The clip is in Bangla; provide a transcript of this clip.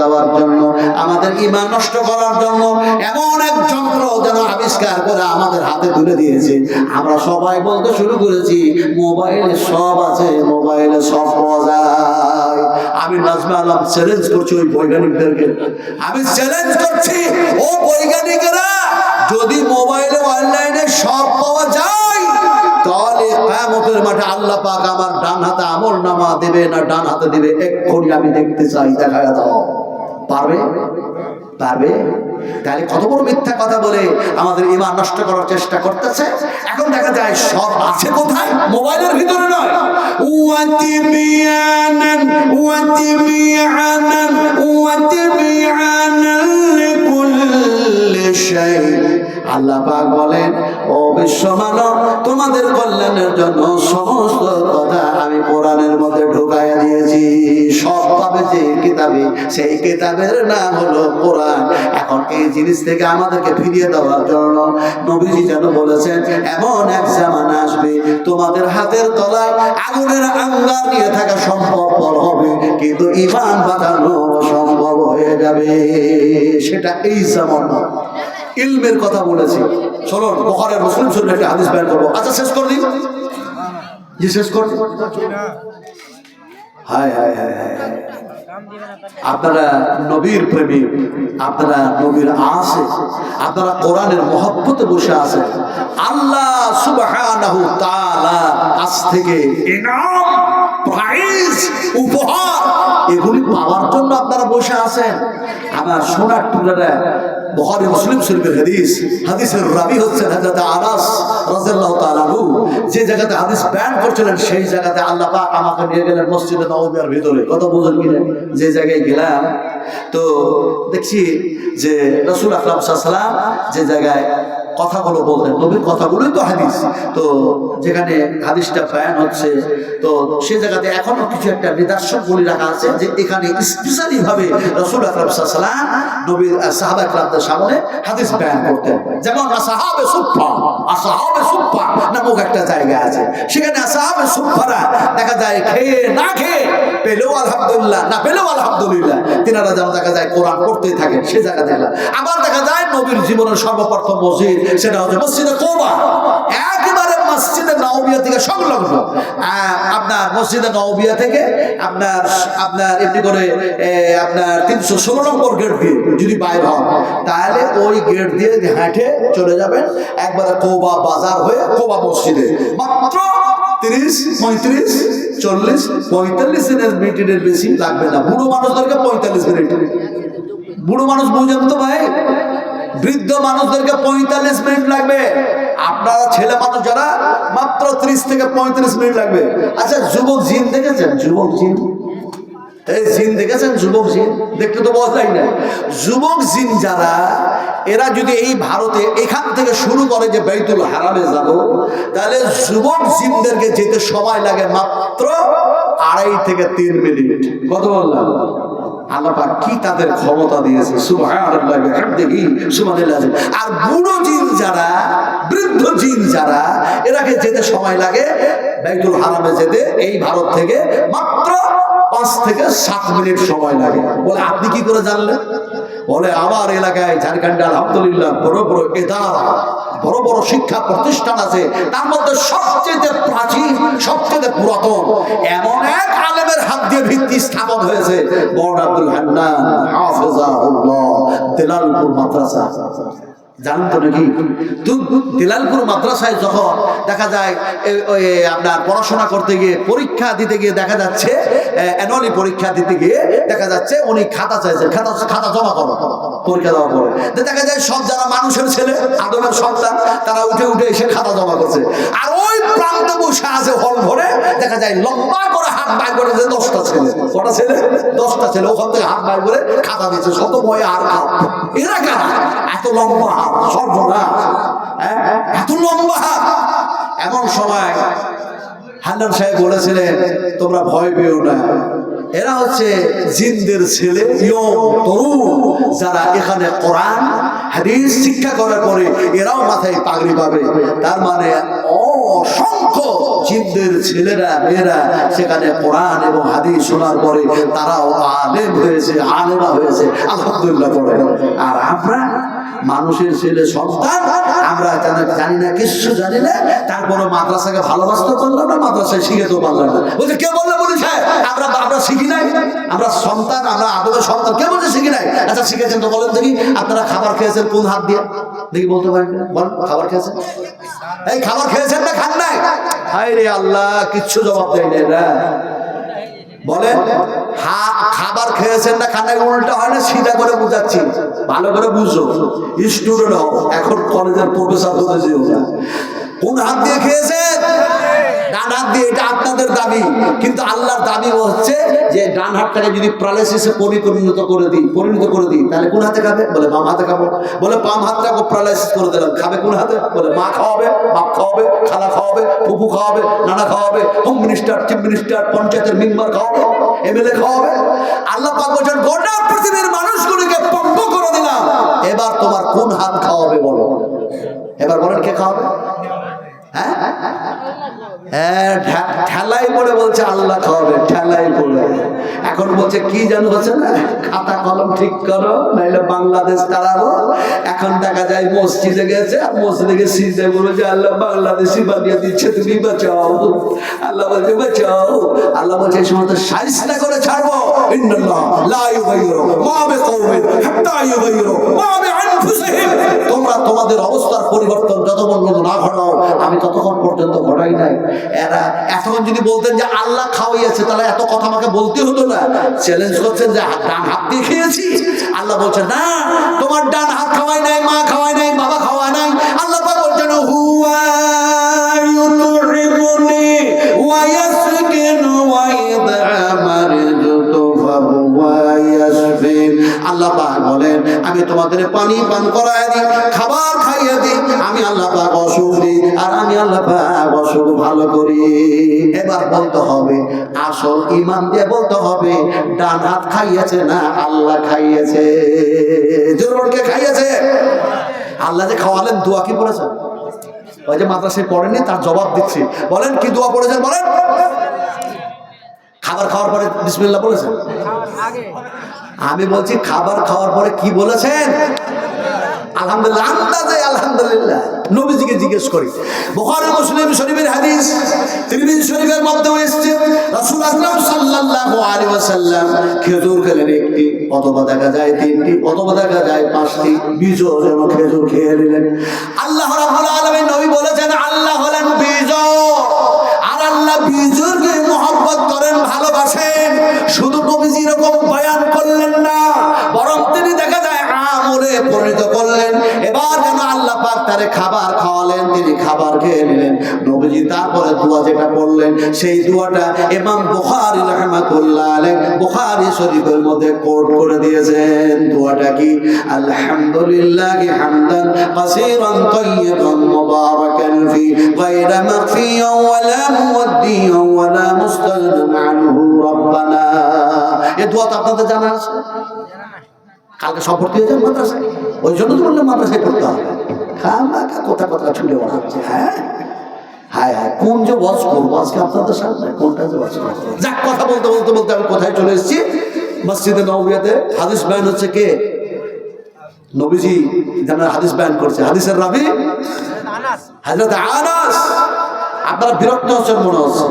দেওয়ার জন্য, আমাদের ঈমান নষ্ট করার জন্য এমন এক যন্ত্র যেন আবিষ্কার করে আমাদের হাতে তুলে দিয়েছে। আমরা সবাই বলতে শুরু করেছি মোবাইলে সব আছে, মোবাইলে সব পাওয়া যায়। আমি নাজমা আলম চ্যালেঞ্জ করছি ওই বৈজ্ঞানিকদেরকে, আমি চ্যালেঞ্জ করছি ও বৈজ্ঞানিকেরা, যদি মোবাইলে অনলাইনে সব পাওয়া যায় তাহলে কিয়ামতের মাঠে আল্লাহ পাক আমার ডান হাতে আমলনামা দেবে না ডান হাতে দিবে, এক্ষুনি আমি দেখতে চাই, দেখায়া দাও। পারবে? পারবে? তাহলে কত বড় মিথ্যা কথা বলে আমাদের ঈমান নষ্ট করার চেষ্টা করতেছে। এখন দেখা যায় সব আছে কোথায়? মোবাইলের ভিতরে নয়। ওয়াতিবিয়ানান ওয়াতিবিয়ানান ওয়াতিবিয়ানান লিকুল্লি শাই। আল্লাহ পাক বলেন, ও বিশ্ব মানব, তোমাদের কল্যাণের জন্য সমস্ত কথা আমি কোরআনের মধ্যে ঢুকাইয়া দিয়েছি। সব পাবে যে কিতাবে, সেই কিতাবের নাম হলো কোরআন। এখন এই জিনিস থেকে আমাদেরকে ফিরিয়ে দেওয়ার জন্য নবীজি যেন বলেছেন, এমন এক জামানা আসবে তোমাদের হাতের তলায় আগুনের আঙ্গার নিয়ে থাকা সম্ভবপর হবে, কিন্তু ঈমান বাঁচানো অসম্ভব হয়ে যাবে। সেটা এই জামানা। ইলমের কথা বলেছি, চলুন বুখারী মুসলিম শরীফের একটা হাদিস বের করব। আচ্ছা শেষ করে দিই, জি শেষ করে দিই। হায় হায় হায় হায়, আপনারা নবীর প্রেমী, আপনারা নবীর আশিক, আপনারা কোরআনের মহব্বতে বসে আছেন। আল্লাহ সুবহানাহু তাআলা কাছ থেকে ইনাম, প্রাইজ, উপহার এগুলি পাওয়ার জন্য আপনারা বসে আছেন। আমার সোনার টুকরারা, বুখারী মুসলিম শরীফের হাদিস, হাদিসের রাবী হচ্ছেন হযরত আনাস রাদিয়াল্লাহু তাআলা আনহু। যে জায়গাতে হাদিস বয়ান করছিলেন সেই জায়গাতে আল্লাহ পাক আমাকে নিয়ে গেলেন মসজিদে নববীর ভিতরে। কত বুঝেন কিনা? যে জায়গায় গেলাম তো দেখছি যে রাসূল আকরাম সাল্লাল্লাহু আলাইহি ওয়াসাল্লাম যে জায়গায় কথাগুলো বলতেন, নবীর কথাগুলোই তো হাদিস, তো যেখানে হাদিসটা বয়ান হচ্ছে তো সেই জায়গাতে এখনো কিছু একটা নিদর্শন বলে রাখা আছে যে এখানে স্পেশালি ভাবে রাসূল আকরাম সাল্লাল্লাহু আলাইহি ওয়াসাল্লাম নবীর সাহাবা একরামদের সামনে হাদিস বয়ান করতেন। যেমন আসহাবে সুফফা নামক একটা জায়গা আছে, সেখানে আসহাবে সুফফারা দেখা যায় খেয়ে না খেয়ে পেলেও আলহামদুলিল্লাহ, না পেলেও আলহামদুলিল্লাহ, তিনারা যেন দেখা যায় কোরআন পড়তেই থাকেন সে জায়গা দেখলাম। আবার দেখা যায় নবীর জীবনের সর্বপ্রথম মসজিদ সেটা হচ্ছে মসজিদে কুবা, একেবারে মসজিদে নববিয়া থেকে সংলগ্ন। আপনার মসজিদে নববিয়া থেকে আপনার এমনি করে আপনার 316 নম্বর গেট দিয়ে যদি বাইর হন তাহলে ওই গেট দিয়ে হেঁটে চলে যাবেন একবারে কুবা বাজার হয়ে কুবা মসজিদে। মাত্র 30-35-40-45 মিনিটের বেশি লাগবে না। বুড়ো মানুষদেরকে 45 মিনিট, বুড়ো মানুষ বুঝেন তো ভাই, বৃদ্ধ মানুষদেরকে 45 মিনিট লাগবে। আপনারা ছেলে মানুষ যারা মাত্র 30 থেকে 35 মিনিট লাগবে। আচ্ছা যুবক জিন দেখেছেন? যুবক জিন, এই জিন দেখেছেন? যুবক জিন দেখতে তো বোঝাই না। যুবক জিন যারা, এরা যদি এই ভারতে এখান থেকে শুরু করে যে বাইতুল হারামে যাব, তাহলে যুবক জিনদেরকে যেতে সময় লাগে মাত্র 2.5 থেকে 3 মিনিট। কত বললাম? আল্লাহ পাক কি তাদের ক্ষমতা দিয়েছে, সুবহানাল্লাহি ওয়া বিহামদিহি সুবহানাল্লাহ। আর বুড়ো জিন যারা, বৃদ্ধ জিন যারা, এরাকে যেতে সময় লাগে বাইতুল হারামে যেতে এই ভারত থেকে মাত্র 5 থেকে 7 মিনিট সময় লাগে। বলে আপনি কি করে জানলেন? বলে আমার এলাকায় ঝাড়খণ্ডে আলহামদুলিল্লাহ বড় বড় ইদারা, বড় বড় শিক্ষা প্রতিষ্ঠান আছে, তার মধ্যে সবচেয়ে প্রাচীন, সবচেয়ে পুরাতন এমন এক আলেমের হাত দিয়ে ভিত্তি স্থাপন হয়েছে মওলানা আব্দুল হান্নান হাফিজাহুল্লাহ, দেলালপুর মাদ্রাসা। জানতো নাকি? দেলালপুর মাদ্রাসায় যখন দেখা যায় আপনার পড়াশোনা করতে গিয়ে, পরীক্ষা দিতে গিয়ে দেখা যাচ্ছে, অ্যানুয়ালি পরীক্ষা দিতে গিয়ে দেখা যাচ্ছে উনি খাতা চাইছেন, খাতা জমা করো পরীক্ষা দেওয়ার পরে। দেখা যায় সব যারা মানুষের ছেলে, আদমের সন্তান, তারা উঠে উঠে এসে খাতা জমা করছে। আর ওই প্রান্তে বসে আছে হল ভরে, দেখা যায় লম্বা করে হাত বাইর করে যে 10টা ছেলে, কটা ছেলে? 10টা ছেলে ওখান থেকে হাত বাইর করে খাতা দিচ্ছে। শত ভয়ে আর এরা কারা? এত লম্বা হাত, সর্বনাশ, এত লম্বা হাত। এমন সময় হান্নান সাহেব বলেছিলেন তোমরা ভয় পেও না, এরা হচ্ছে জিনদের ছেলে, তরুণ, যারা এখানে কোরআন হাদিস শিক্ষা করার পরে এরাও মাথায় পাগড়ি পাবে। তার মানে অসংখ্য জিনদের ছেলেরা মেয়েরা সেখানে কোরআন এবং হাদিস শোনার পরে তারাও আলেম হয়েছে, আলেমা হয়েছে, আলহামদুলিল্লাহ করে। আর আমরা মানুষের ছেলে সন্তান, আমরা জানি না, কিছু জানি না, তারপরে মাদ্রাসাকে ভালোবাসতে পারলাম না, মাদ্রাসায় শিখেতে পারলাম না। বলছে কে বললে বলিস? আমরা শিখি নাই, আমরা সন্তান, আমরা আদরের সন্তান। কে বলছে শিখি নাই? আচ্ছা শিখেছেন তো বলেন দেখি, আপনারা খাবার খেয়েছেন কোন হাত দিয়ে? দেখি বলতে পারেন, বল খাবার খেয়েছেন? এই খাবার খেয়েছেন না খান নাই? হায় রে আল্লাহ, কিচ্ছু জবাব দেয় না। বলেন খাবার খেয়েছেন না খান নাই? উল্টা হয় না, সিধা করে বুঝাচ্ছি, ভালো করে বুঝো। স্টুডেন্ট হও, এখন কলেজের প্রফেসর হতে যেও না। কোন হাত দিয়ে খেয়েছেন? ডান হাত দিয়ে। এটা আপনাদের দাবি, কিন্তু আল্লাহর দাবি হচ্ছে যে ডান হাতটাকে যদি প্যারালাইসিসে পরিণত করে দিই তাহলে কোন হাতে খাবে? বলে বাম হাতে খাবো। বলে বাম হাতটাকে প্যারালাইসিস করে দিলাম, খাবে কোন হাতে? বলে মা খাওয়াবে, বাপ খাওয়াবে, খালা খাওয়াবে, ফুফু খাওয়াবে, নানা খাওয়াবে, হোম মিনিস্টার, চিফ মিনিস্টার, পঞ্চায়েতের মেম্বার খাওয়াবে, এমএলএ খাওয়াবে। আল্লাহ পাক বলেন গোটা পৃথিবীর মানুষগুলোকে পক্ষ করে দিলাম, এবার তোমার কোন হাত খাওয়াবে বলো? এবার বলেন কে খাওয়াবে? ঠেলাই পড়ে বলছে আল্লাহ খাওয়াবে, ঠেলাই পড়ে। এখন বলছে কি জানো হচ্ছে না, খাতা কলম ঠিক করো নাইলে বাংলাদেশ তাড়াবো। এখন দেখা যায় মসজিদে গেছে, আর মসজিদে গিয়ে সিজদে বলে যে আল্লাহ বাংলাদেশি বানিয়ে দিচ্ছে, তুমি বাঁচাও। আল্লাহ বলছে বাঁচাও। আল্লাহ বলছে এই সময় তো শায়েস্তা করে ছাড়বো। ইন্নাল্লাহ লা ইউগাইয়িরু মা বিকওমিন হাত্তা ইউগাইয়িরু মা বিআনফুসিহিম। তোমরা তোমাদের অবস্থার পরিবর্তন যতক্ষণ না ঘটাও, আমি ততক্ষণ পর্যন্ত ঘটাই নাই। এরা এতক্ষণ যদি বলতেন যে আল্লাহ খাওয়াইছে, তাহলে এত কথা আমাকে বলতে হতো না। চ্যালেঞ্জ করছেন যে ডান হাত দিয়ে খেয়েছি। আল্লাহ বলছেন না, তোমার ডান হাত খাওয়াই নাই, মা খাওয়াই নাই, বাবা খাওয়াই নাই। আল্লাহ বলছেন হুয়া ইউতরিমুনি ওয়া ইয়াসকিনু ওয়া ইয়াদআমারযুতু ফাহুয়া ইয়াশফিন। আল্লাহ পাক বলেন আমি তোমাদের পানি পান করায় দিই, খাবার খাইয়ে দিই, আমি আল্লাহ পাক অসুখ দিই, আর আমি আল্লাহ পাক অসুখ ভালো করি। এবার বলতে হবে, আসল ঈমান দিয়ে বলতে হবে, ডান হাত খাইয়েছে না আল্লাহ খাইয়েছে? জোরকে খাইয়েছে। আল্লাহ যে খাওয়ালেন, দোয়া কি পড়েছেন? ওই যে মাদ্রাসায় পড়েনি, তার জবাব দিচ্ছি। বলেন কি দোয়া পড়েছেন? বলেন। খাবার খাওয়ার পরে বিসমিল্লাহ বলেছেন? আমি বলছি খাবার খাওয়ার পরে কি বলেছেন? আলহামদুলিল্লাহ। আন্দাজে আলহামদুলিল্লাহ। নবীজিকে জিজ্ঞেস করি, বুখারী মুসলিম শরীফের হাদিস, তিরমিজি শরীফের মধ্যে এসেছে, রাসূল আকরাম সাল্লাল্লাহু আলাইহি ওয়াসাল্লাম খেজুর খেলেন একটি, অথবা দেখা যায় তিনটি, অথবা দেখা যায় পাঁচটি, বিজোড় খেজুর খেয়ে নিলেন। আল্লাহ রাব্বুল আলামিন নবী বলেছেন আল্লাহ হলেন বিজোড়, আর আল্লাহ বিজোড়কে মহব্বত করেন, ভালোবাসেন। শুধু নবীজি এরকম বয়ান করলেন না, বরং তিনি দেখা যায় আমলে পরিণত করলেন। এবার যেন আল্লাহ পাক তারে খাবার খাওয়ালেন, তিনি খাবার খেয়ে নিলেন। নবীজি তারপরে দোয়া যেটা পড়লেন, সেই দোয়াটা ইমাম বুখারী রাহমাতুল্লাহ আলাইহি বুখারী শরীফের মধ্যে কোট করে দিয়েছেন। দোয়াটা কি? আলহামদুলিল্লাহি হামদান কাসীরান তাইয়িবান মুবারাকান ফি গায়রা মাগফিয়ান ওয়ালা মুওয়াদ্দিয়ান ওয়ালা মুস্তাগনান আনহু রাব্বানা। এই দোয়াটা আপনাদের জানা আছে? কালকে সফর দিয়ে যান মাদ্রাসায়, ওই জন্য তো বললাম মাদ্রাসায় পড়তে হবে। খামাখা কথা ছুটে ওড়াচ্ছে। হ্যাঁ হায় হায়, কোন যে ওয়াজ করবো আজকে আপনাদের সামনে, কোনটা যে ওয়াজ করবো? যাক, কথা বলতে বলতে বলতে আমি কোথায় চলে এসেছি? মসজিদে নববিয়াতে হাদিস বয়ান হচ্ছে। কে? নবীজি যারা হাদিস বয়ান করছে, হাদিসের রাবি হযরত আনাস। আপনারা বিরক্ত হচ্ছেন মনে হচ্ছে।